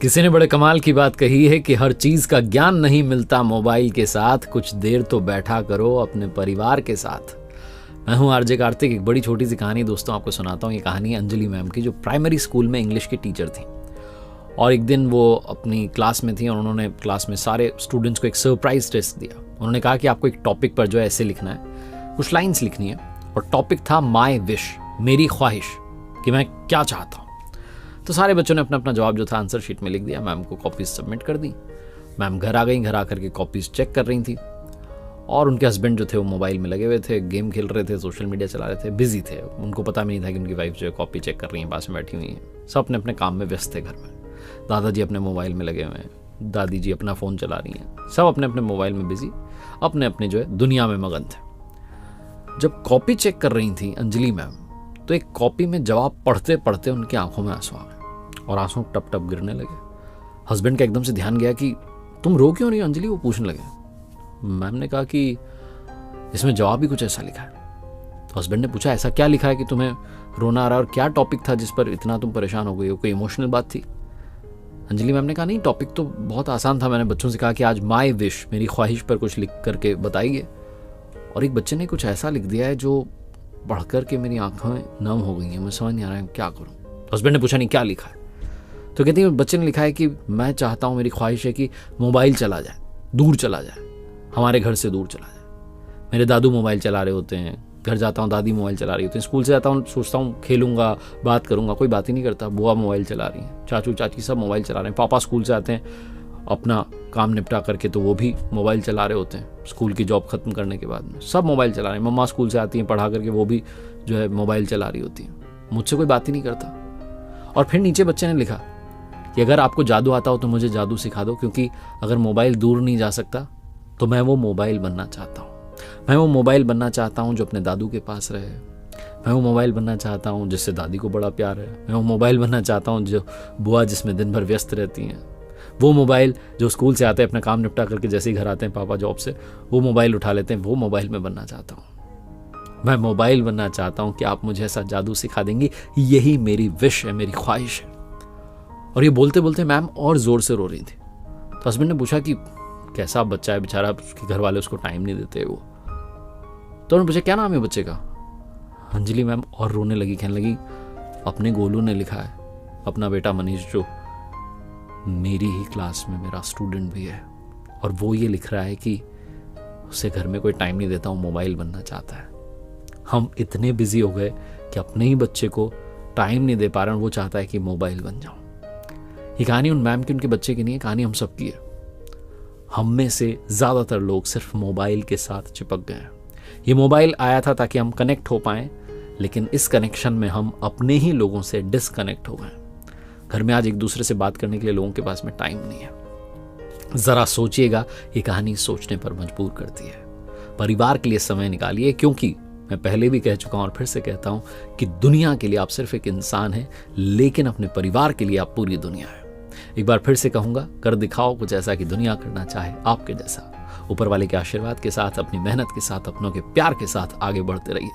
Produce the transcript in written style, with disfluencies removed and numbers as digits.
किसी ने बड़े कमाल की बात कही है कि हर चीज का ज्ञान नहीं मिलता मोबाइल के साथ, कुछ देर तो बैठा करो अपने परिवार के साथ। मैं हूं आरजे कार्तिक। एक बड़ी छोटी सी कहानी दोस्तों आपको सुनाता हूं। ये कहानी है अंजलि मैम की, जो प्राइमरी स्कूल में इंग्लिश की टीचर थी। और एक दिन वो अपनी क्लास में थी और उन्होंने क्लास में सारे स्टूडेंट्स को एक सरप्राइज टेस्ट दिया। उन्होंने कहा कि आपको एक टॉपिक पर जो है ऐसे लिखना है, कुछ लाइन्स लिखनी है। और टॉपिक था माई विश, मेरी ख्वाहिश, कि मैं क्या चाहता हूँ। तो सारे बच्चों ने अपना अपना जवाब जो था आंसर शीट में लिख दिया। मैम को कॉपीज सबमिट कर दी। मैम घर आ गई। घर आकर के कॉपीज चेक कर रही थी और उनके हस्बैंड जो थे वो मोबाइल में लगे हुए थे, गेम खेल रहे थे, सोशल मीडिया चला रहे थे, बिजी थे। उनको पता भी नहीं था कि उनकी वाइफ जो है कॉपी चेक कर रही है, पास में बैठी हुई है। सब अपने अपने काम में व्यस्त थे घर में। दादाजी अपने मोबाइल में लगे हुए हैं, दादी जी अपना फ़ोन चला रही हैं। सब अपने अपने मोबाइल में बिजी, अपने अपने जो है दुनिया में मगन थे। जब कॉपी चेक कर रही थी अंजलि मैम, तो एक कॉपी में जवाब पढ़ते पढ़ते उनकी आंखों में आंसू आ गए और आंसू टप टप गिरने लगे। हस्बैंड का एकदम से ध्यान गया कि तुम रो क्यों रही हो अंजलि? वो पूछने लगे। मैम ने कहा कि इसमें जवाब भी कुछ ऐसा लिखा है। तो हस्बैंड ने पूछा ऐसा क्या लिखा है कि तुम्हें रोना आ रहा है, और क्या टॉपिक था जिस पर इतना तुम परेशान हो गई हो? कोई इमोशनल बात थी? अंजलि मैम ने कहा नहीं, टॉपिक तो बहुत आसान था। मैंने बच्चों से कहा कि आज माई विश, मेरी ख्वाहिश पर कुछ लिख करके बताइए। और एक बच्चे ने कुछ ऐसा लिख दिया है जो पढ़ करके मेरी आंखें नम हो गई हैं। मैं समझ नहीं आ रहा है क्या करूं। हस्बैंड ने पूछा नहीं क्या लिखा है? तो कहती है बच्चे ने लिखा है कि मैं चाहता हूं, मेरी ख्वाहिश है कि मोबाइल चला जाए, दूर चला जाए, हमारे घर से दूर चला जाए। मेरे दादू मोबाइल चला रहे होते हैं, घर जाता हूं दादी मोबाइल चला रही होती हैं, स्कूल से जाता हूं सोचता हूं खेलूंगा, बात करूंगा, कोई बात ही नहीं करता। बुआ मोबाइल चला रही हैं, चाचू चाची सब मोबाइल चला रहे हैं। पापा स्कूल से आते हैं अपना काम निपटा करके, तो वो भी मोबाइल चला रहे होते हैं। स्कूल की जॉब खत्म करने के बाद में सब मोबाइल चला रहे हैं। मम्मा स्कूल से आती हैं पढ़ा करके, वो भी जो है मोबाइल चला रही होती है। मुझसे कोई बात ही नहीं करता। और फिर नीचे बच्चे ने लिखा कि अगर आपको जादू आता हो तो मुझे जादू सिखा दो, क्योंकि अगर मोबाइल दूर नहीं जा सकता तो मैं वो मोबाइल बनना चाहता हूँ। मैं वो मोबाइल बनना चाहता हूँ जो अपने दादू के पास रहे। मैं वो मोबाइल बनना चाहता हूँ जिससे दादी को बड़ा प्यार है। मैं वो मोबाइल बनना चाहता हूँ जो बुआ जिसमें दिन भर व्यस्त रहती हैं। वो मोबाइल जो स्कूल से आते हैं अपना काम निपटा करके जैसे ही घर आते हैं पापा जॉब से, वो मोबाइल उठा लेते हैं। वो मोबाइल में बनना चाहता हूँ। मैं मोबाइल बनना चाहता हूँ कि आप मुझे ऐसा जादू सिखा देंगी। यही मेरी विश है, मेरी ख्वाहिश है। और ये बोलते बोलते मैम और जोर से रो रही थी। तो हस्बैंड ने पूछा कि कैसा बच्चा है बेचारा, उसके घर वाले उसको टाइम नहीं देते। वो तो उन्होंने पूछा क्या नाम है बच्चे का? अंजलि मैम और रोने लगी, कहने लगी अपने गोलू ने लिखा है, अपना बेटा मनीष जो मेरी ही क्लास में मेरा स्टूडेंट भी है, और वो ये लिख रहा है कि उसे घर में कोई टाइम नहीं देता हूँ, मोबाइल बनना चाहता है। हम इतने बिजी हो गए कि अपने ही बच्चे को टाइम नहीं दे पा रहे हैं, वो चाहता है कि मोबाइल बन जाऊं। ये कहानी उन मैम की, उनके बच्चे की नहीं है, कहानी हम सबकी है। हम में से ज्यादातर लोग सिर्फ मोबाइल के साथ चिपक गए हैं। ये मोबाइल आया था ताकि हम कनेक्ट हो पाएं, लेकिन इस कनेक्शन में हम अपने ही लोगों से डिसकनेक्ट हो गए। घर में आज एक दूसरे से बात करने के लिए लोगों के पास में टाइम नहीं है। जरा सोचिएगा, ये कहानी सोचने पर मजबूर करती है। परिवार के लिए समय निकालिए, क्योंकि मैं पहले भी कह चुका हूं और फिर से कहता हूं कि दुनिया के लिए आप सिर्फ एक इंसान हैं, लेकिन अपने परिवार के लिए आप पूरी दुनिया है। एक बार फिर से कहूंगा, कर दिखाओ कुछ ऐसा कि दुनिया करना चाहे आपके जैसा। ऊपर वाले के आशीर्वाद के साथ, अपनी मेहनत के साथ, अपनों के प्यार के साथ आगे बढ़ते रहिए।